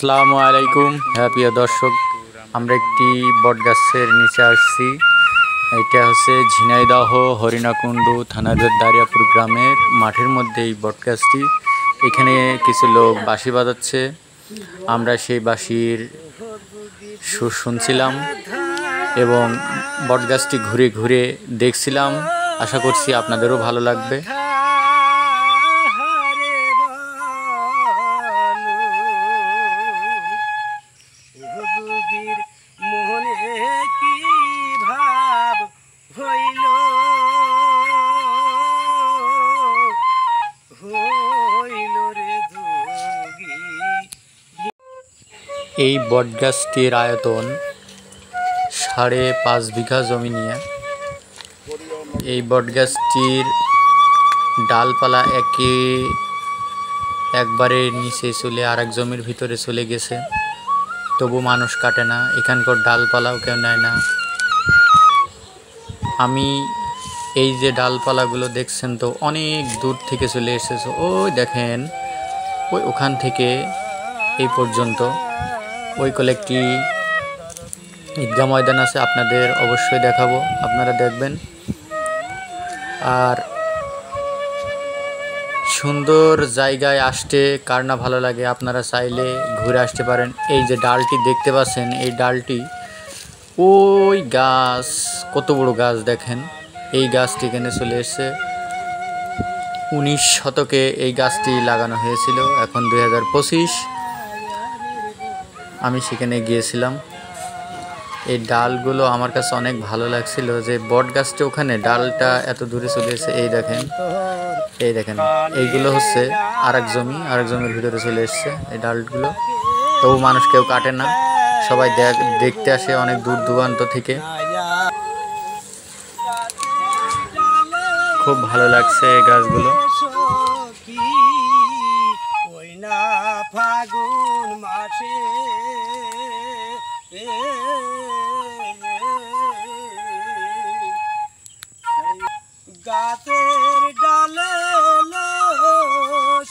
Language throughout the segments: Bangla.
আসসালামু আলাইকুম। হ্যাঁ প্রিয় দর্শক, আমরা একটি বটগাছের নিচে আসছি। এটা হচ্ছে ঝিনাইদহ হরিণাকুণ্ডু থানার দারিয়াপুর গ্রামের মাঠের মধ্যে এই বটগাছটি। এখানে কিছু লোক বাঁশি বাজাচ্ছে, আমরা সেই বাঁশির সুর শুনছিলাম এবং বটগাছটি ঘুরে ঘুরে দেখছিলাম। আশা করছি আপনাদেরও ভালো লাগবে। এই বটগাছটির আয়তন 5.5 বিঘা জমি নিয়ে। এই বটগাছটির ডালপালা একবারে নিচে চলে আরেক জমির ভিতরে চলে গেছে, তবু মানুষ কাটে না। এখানকার ডালপালাও কেউ নেয় না। আমি এই যে ডালপালাগুলো দেখছেন তো অনেক দূর থেকে চলে এসেছে। ওই দেখেন, ওখান থেকে এই পর্যন্ত ওই কয়েকটি ঈদগাহ ময়দান আছে, আপনাদের অবশ্যই দেখাবো, আপনারা দেখবেন। আর সুন্দর জায়গায় আসতে কার না ভালো লাগে, আপনারা চাইলে ঘুরে আসতে পারেন। এই যে ডালটি দেখতে পাচ্ছেন, এই ডালটি ওই গাছ, কত বড় গাছ দেখেন। এই গাছটি এখানে চলে এসছে 19 শতকে এই গাছটি লাগানো হয়েছিল, এখন 2025। আমি সেখানে গিয়েছিলাম। এই ডালগুলো আমার কাছে অনেক ভালো লাগছিল যে বট গাছটা ওখানে ডালটা এত দূরে চলে এসেছে। এই দেখেন এইগুলো হচ্ছে আরেক জমির ভিতরে চলে এসছে এই ডালগুলো, তবু মানুষ কেউ কাটে না, সবাই দেখতে আসে অনেক দূর দূরান্ত থেকে। খুব ভালো লাগছে এই গাছগুলো। ফাগুন মাসে গাছের ডালে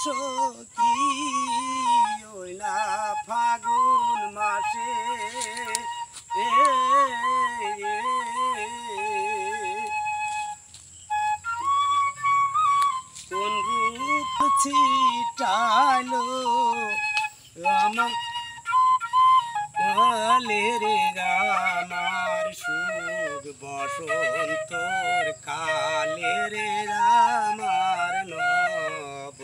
সখী ওই না ফাগুন মাসে কোন রূপ ছিটালো আমার রে আমার সুখ বসন্তর কালে রে আমার নব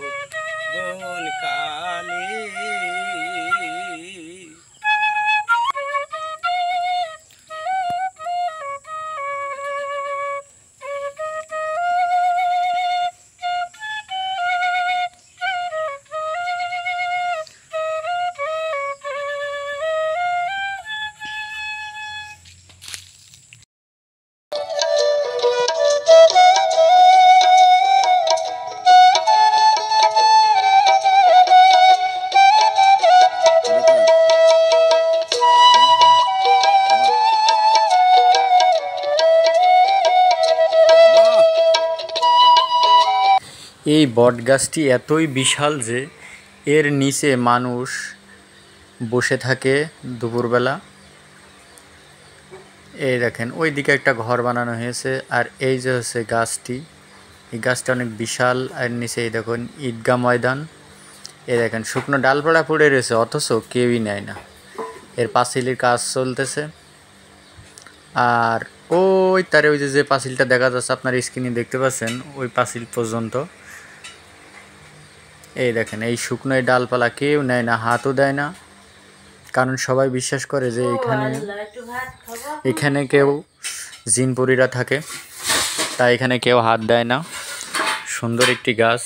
বন কালে। এই বটগাছটি এতই বিশাল যে এর নিচে মানুষ বসে থাকে দুপুরবেলা। এই দেখেন ওই দিকে একটা ঘর বানানো হয়েছে, আর এই যে হচ্ছে গাছটি, এই গাছটা অনেক বিশাল। আর নিচে এই দেখুন ঈদগাহ ময়দান। এই দেখেন শুকনো ডালপালা পড়ে রয়েছে, অথচ কেউই নেয় না। এর পাঁচিলের কাজ চলতেছে। আর ওই যে পাঁচিলটা দেখা যাচ্ছে, আপনার স্ক্রিনে দেখতে পাচ্ছেন, ওই পাঁচিল পর্যন্ত। এই দেখেন এই শুকনো ডালপালা কেউ নেয় না, হাতও দেয় না, কারণ সবাই বিশ্বাস করে যে এখানে কেউ জিনপরীরা থাকে, তাই এখানে কেউ হাত দেয় না। সুন্দর একটি গাছ।